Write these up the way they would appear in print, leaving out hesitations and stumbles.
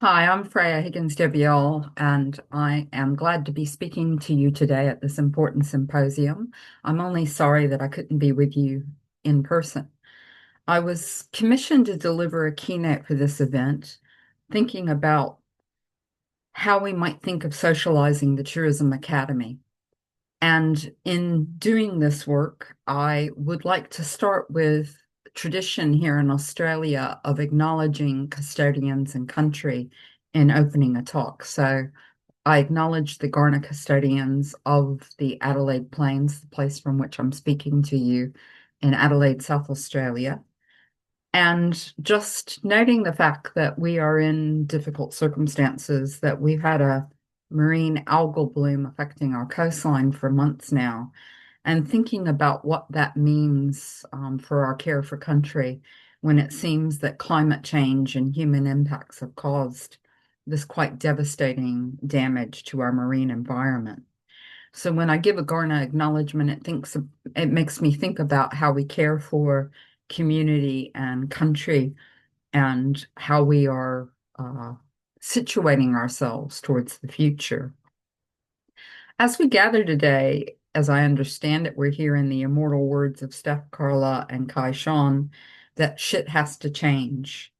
Hi, I'm Freya Higgins-Desbiolles, and I am glad to be speaking to you today at this important symposium. I'm only sorry that I couldn't be with you in person. I was commissioned to deliver a keynote for this event, thinking about how we might think of socializing the Tourism Academy. And in doing this work, I would like to start with tradition here in Australia of acknowledging custodians and country in opening a talk. So I acknowledge the Kaurna custodians of the Adelaide Plains, the place from which I'm speaking to you in Adelaide, South Australia. And just noting the fact that we are in difficult circumstances, that we've had a marine algal bloom affecting our coastline for months now, and thinking about what that means for our care for country when it seems that climate change and human impacts have caused this quite devastating damage to our marine environment. So when I give a Garna acknowledgement, it makes me think about how we care for community and country and how we are uh, situating ourselves towards the future. As we gather today, as I understand it, we're hearing the immortal words of Steph Carla and Kai Sean that shit has to change.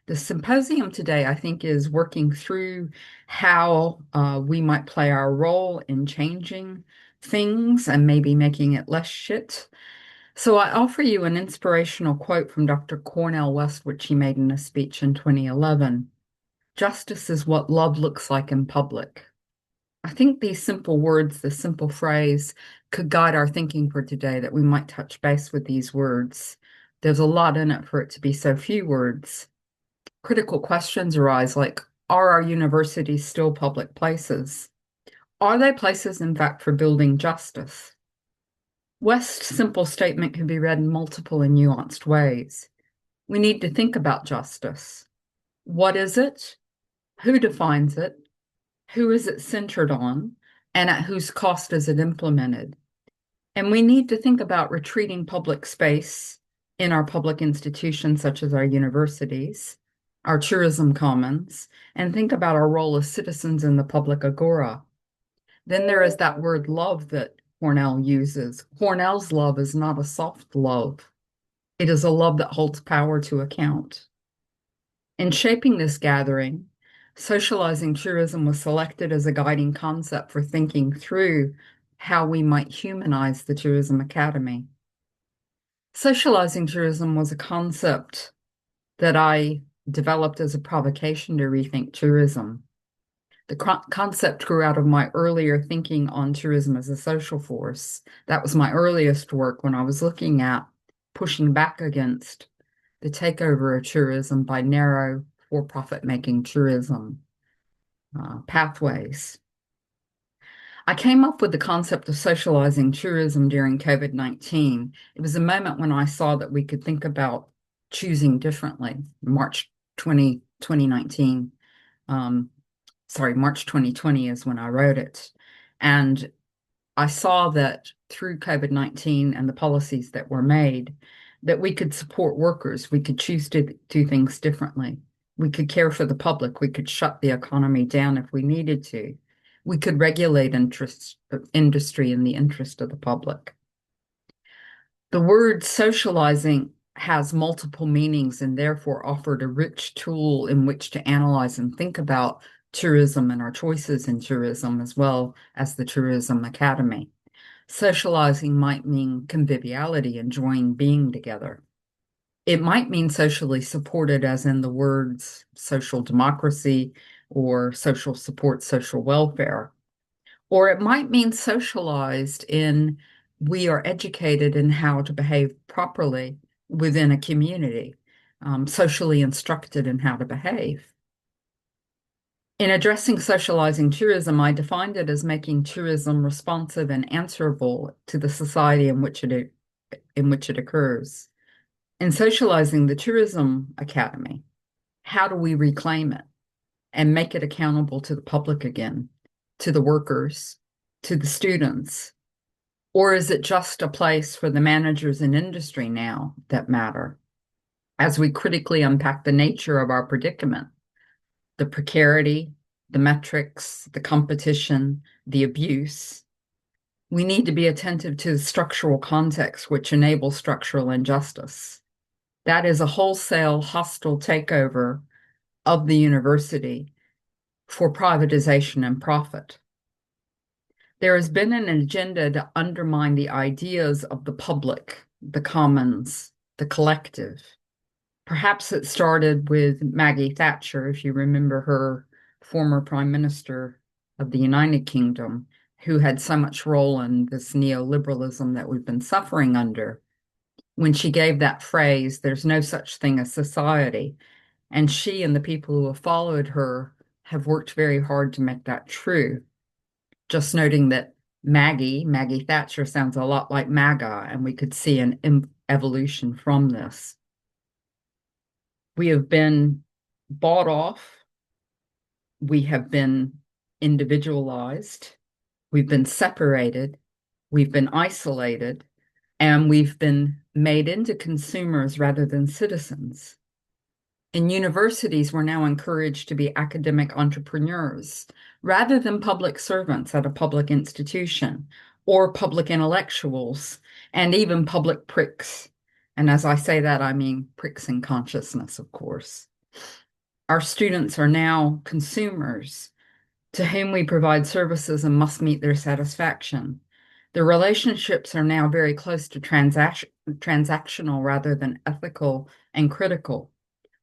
The symposium today, I think, is working through how we might play our role in changing things and maybe making it less shit. So I offer you an inspirational quote from Dr. Cornel West, which he made in a speech in 2011. Justice is what love looks like in public. I think these simple words, this simple phrase, could guide our thinking for today, that we might touch base with these words. There's a lot in it for it to be so few words. Critical questions arise like, are our universities still public places? Are they places, in fact, for building justice? West's simple statement can be read in multiple and nuanced ways. We need to think about justice. What is it? Who defines it? Who is it centered on? And at whose cost is it implemented? And we need to think about retreating public space in our public institutions, such as our universities, our tourism commons, and think about our role as citizens in the public agora. Then there is that word love that Cornell uses. Cornell's love is not a soft love. It is a love that holds power to account. In shaping this gathering, socializing tourism was selected as a guiding concept for thinking through how we might humanize the Tourism Academy. Socializing tourism was a concept that I developed as a provocation to rethink tourism. The concept grew out of my earlier thinking on tourism as a social force. That was my earliest work when I was looking at pushing back against the takeover of tourism by narrow for-profit making tourism pathways. I came up with the concept of socializing tourism during COVID-19. It was a moment when I saw that we could think about choosing differently. March 2019. March 2020 is when I wrote it. And I saw that through COVID-19 and the policies that were made, that we could support workers. We could choose to do things differently. We could care for the public. We could shut the economy down if we needed to. We could regulate industry in the interest of the public. The word socializing has multiple meanings and therefore offered a rich tool in which to analyze and think about tourism and our choices in tourism, as well as the Tourism Academy. Socializing might mean conviviality, enjoying being together. It might mean socially supported, as in the words social democracy or social support, social welfare. Or it might mean socialized in we are educated in how to behave properly within a community, socially instructed in how to behave. In addressing socializing tourism, I defined it as making tourism responsive and answerable to the society in which it occurs. In socializing the Tourism Academy, how do we reclaim it and make it accountable to the public again, to the workers, to the students? Or is it just a place for the managers in industry now that matter? As we critically unpack the nature of our predicament, the precarity, the metrics, the competition, the abuse. We need to be attentive to the structural context which enables structural injustice. That is a wholesale hostile takeover of the university for privatization and profit. There has been an agenda to undermine the ideas of the public, the commons, the collective. Perhaps it started with Maggie Thatcher, if you remember her, former Prime Minister of the United Kingdom, who had so much role in this neoliberalism that we've been suffering under. When she gave that phrase, there's no such thing as society. And she and the people who have followed her have worked very hard to make that true. Just noting that Maggie Thatcher sounds a lot like MAGA, and we could see an evolution from this. We have been bought off. We have been individualized. We've been separated. We've been isolated. And we've been made into consumers rather than citizens. In universities, we're now encouraged to be academic entrepreneurs rather than public servants at a public institution or public intellectuals and even public pricks. And as I say that, I mean pricks in consciousness, of course. Our students are now consumers to whom we provide services and must meet their satisfaction. The relationships are now very close to transactional rather than ethical and critical.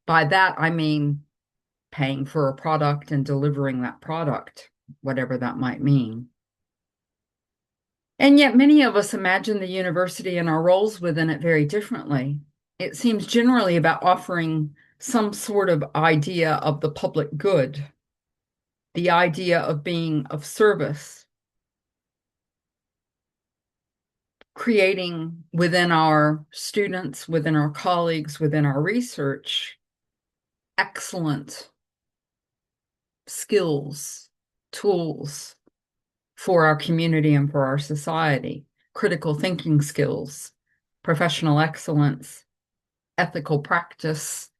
By that, I mean paying for a product and delivering that product, whatever that might mean. And yet many of us imagine the university and our roles within it very differently. It seems generally about offering some sort of idea of the public good, the idea of being of service, creating within our students, within our colleagues, within our research, excellent skills, tools for our community and for our society, critical thinking skills, professional excellence, ethical practice,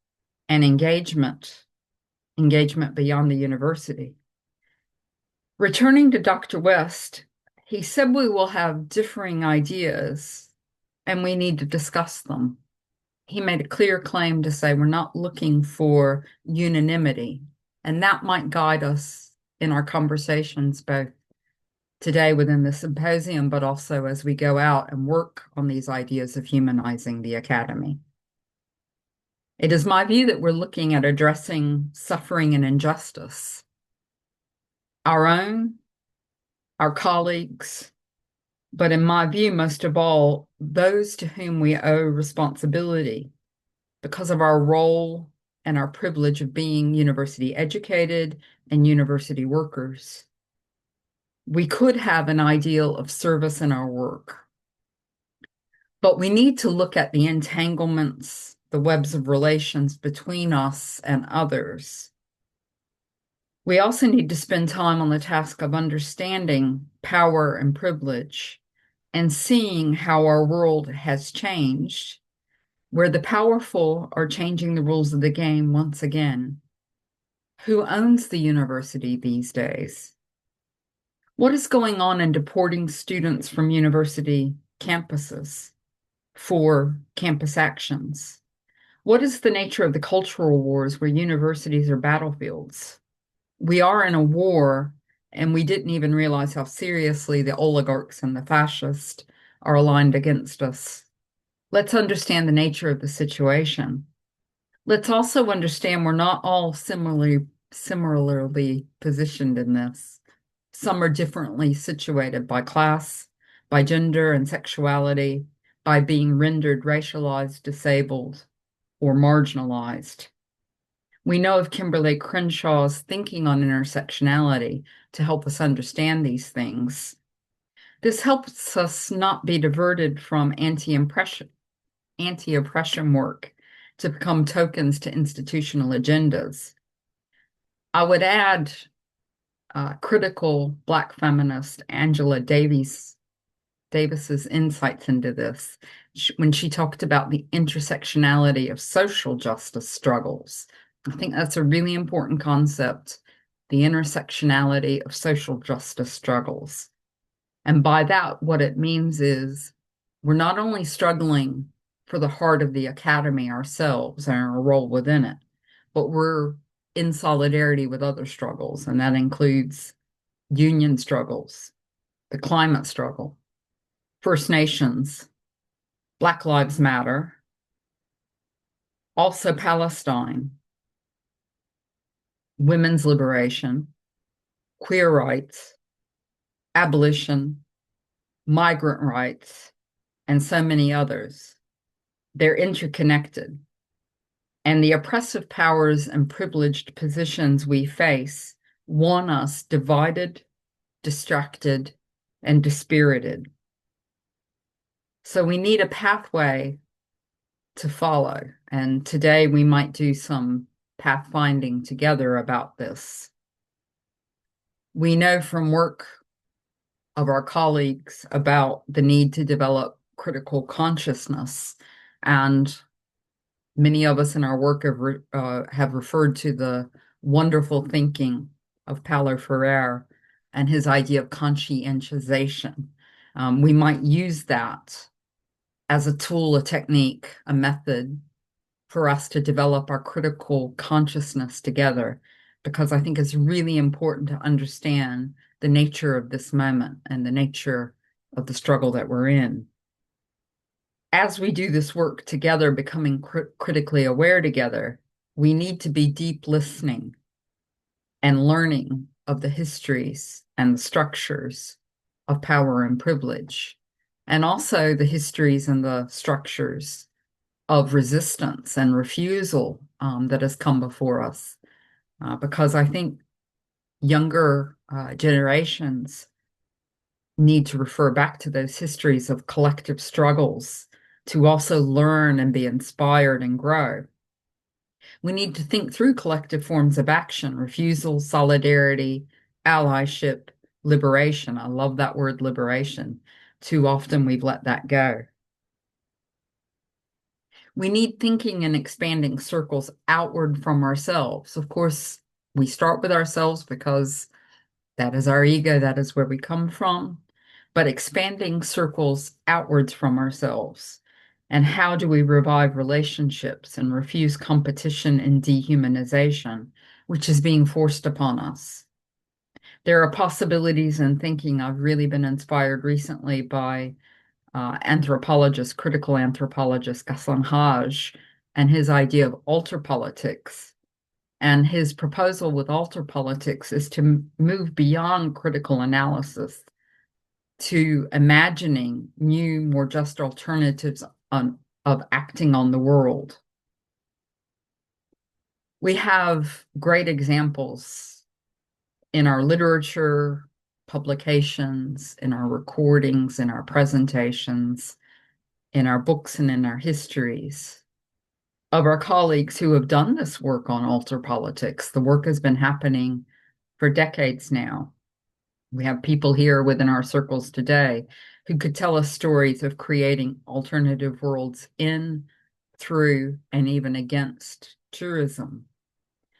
and engagement beyond the university. Returning to Dr. West, he said we will have differing ideas and we need to discuss them. He made a clear claim to say we're not looking for unanimity, and that might guide us in our conversations both today within the symposium, but also as we go out and work on these ideas of humanizing the academy. It is my view that we're looking at addressing suffering and injustice, our own, our colleagues, but in my view, most of all, those to whom we owe responsibility because of our role and our privilege of being university educated and university workers. We could have an ideal of service in our work, but we need to look at the entanglements, the webs of relations between us and others. We also need to spend time on the task of understanding power and privilege and seeing how our world has changed, where the powerful are changing the rules of the game once again. Who owns the university these days? What is going on in deporting students from university campuses for campus actions? What is the nature of the cultural wars where universities are battlefields? We are in a war, and we didn't even realize how seriously the oligarchs and the fascists are aligned against us. Let's understand the nature of the situation. Let's also understand we're not all similarly positioned in this. Some are differently situated by class, by gender and sexuality, by being rendered racialized, disabled, or marginalized. We know of Kimberly Crenshaw's thinking on intersectionality to help us understand these things. This helps us not be diverted from anti-oppression work to become tokens to institutional agendas. I would add critical Black feminist Angela Davis's insights into this when she talked about the intersectionality of social justice struggles, I think that's a really important concept, the intersectionality of social justice struggles. And by that, what it means is we're not only struggling for the heart of the academy ourselves and our role within it, but we're in solidarity with other struggles, and that includes union struggles, the climate struggle, First Nations, Black Lives Matter, also Palestine, women's liberation, queer rights, abolition, migrant rights, and so many others. They're interconnected. And the oppressive powers and privileged positions we face want us divided, distracted, and dispirited. So we need a pathway to follow. And today we might do some pathfinding together about this. We know from work of our colleagues about the need to develop critical consciousness. And many of us in our work have referred to the wonderful thinking of Paulo Freire and his idea of conscientization. We might use that as a tool, a technique, a method for us to develop our critical consciousness together, because I think it's really important to understand the nature of this moment and the nature of the struggle that we're in. As we do this work together, becoming critically aware together, we need to be deep listening and learning of the histories and the structures of power and privilege, and also the histories and the structures of resistance and refusal that has come before us. Because I think younger generations need to refer back to those histories of collective struggles to also learn and be inspired and grow. We need to think through collective forms of action, refusal, solidarity, allyship, liberation. I love that word liberation. Too often we've let that go. We need thinking and expanding circles outward from ourselves. Of course, we start with ourselves because that is our ego, that is where we come from, but expanding circles outwards from ourselves. And how do we revive relationships and refuse competition and dehumanization, which is being forced upon us? There are possibilities in thinking. I've really been inspired recently by anthropologist, critical anthropologist Ghassan Haj, and his idea of alter politics. And his proposal with alter politics is to move beyond critical analysis to imagining new, more just alternatives of acting on the world. We have great examples in our literature, publications, in our recordings, in our presentations, in our books, and in our histories of our colleagues who have done this work on alter politics. The work has been happening for decades now. We have people here within our circles today who could tell us stories of creating alternative worlds in, through, and even against tourism.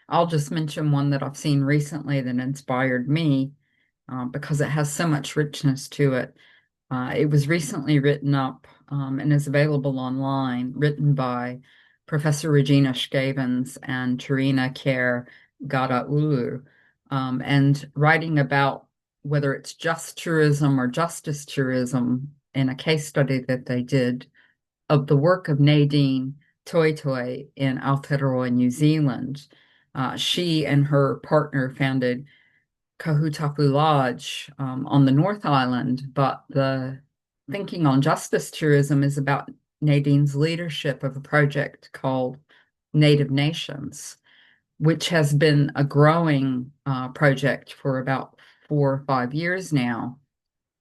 I'll just mention one that I've seen recently that inspired me because it has so much richness to it. It was recently written up and is available online, written by Professor Regina Scavens and Terina Kerr Gadaulu, and writing about whether it's just tourism or justice tourism in a case study that they did of the work of Nadine Toy Toy in Aotearoa, New Zealand. She and her partner founded Kahutapu Lodge on the North Island, but the thinking on justice tourism is about Nadine's leadership of a project called Native Nations, which has been a growing project for about 4 or 5 years now,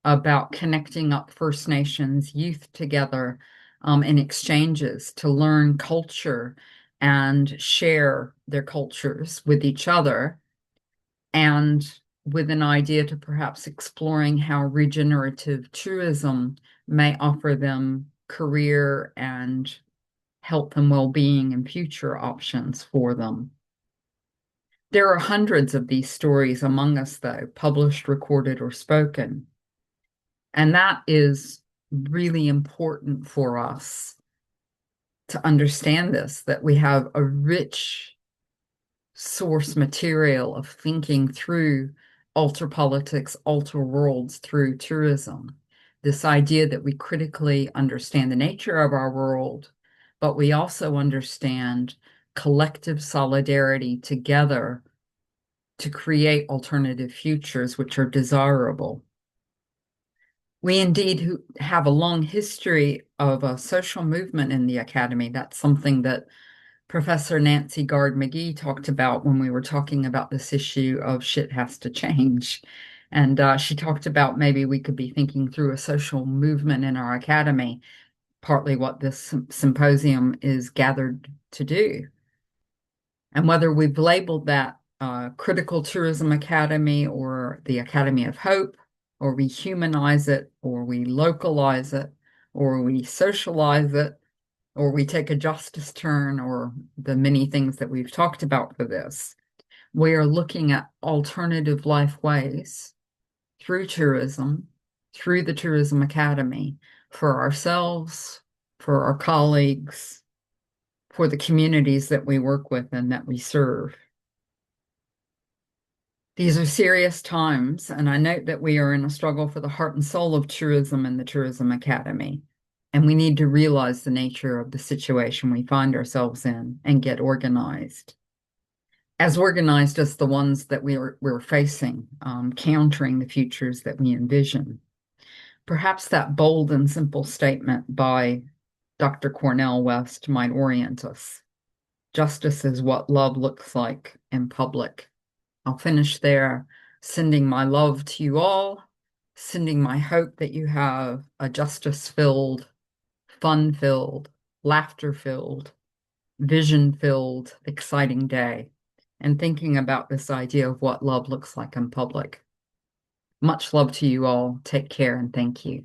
about connecting up First Nations youth together in exchanges to learn culture and share their cultures with each other, and with an idea to perhaps exploring how regenerative tourism may offer them career and health and well-being and future options for them. There are hundreds of these stories among us, though, published, recorded, or spoken. And that is really important for us to understand this, that we have a rich source material of thinking through alter politics, alter worlds through tourism. This idea that we critically understand the nature of our world, but we also understand collective solidarity together to create alternative futures which are desirable. We indeed have a long history of a social movement in the academy. That's something that Professor Nancy Gard McGee talked about when we were talking about this issue of shit has to change. And she talked about maybe we could be thinking through a social movement in our academy, partly what this symposium is gathered to do. And whether we've labeled that Critical Tourism Academy or the Academy of Hope, or we humanize it, or we localize it, or we socialize it, or we take a justice turn, or the many things that we've talked about for this, we are looking at alternative life ways through tourism, through the Tourism Academy, for ourselves, for our colleagues, for the communities that we work with and that we serve. These are serious times, and I note that we are in a struggle for the heart and soul of tourism and the Tourism Academy. And we need to realize the nature of the situation we find ourselves in and get organized. As organized as the ones that we're facing, countering the futures that we envision. Perhaps that bold and simple statement by Dr. Cornel West might orient us. Justice is what love looks like in public. I'll finish there, sending my love to you all, sending my hope that you have a justice-filled, fun-filled, laughter-filled, vision-filled, exciting day, and thinking about this idea of what love looks like in public. Much love to you all. Take care and thank you.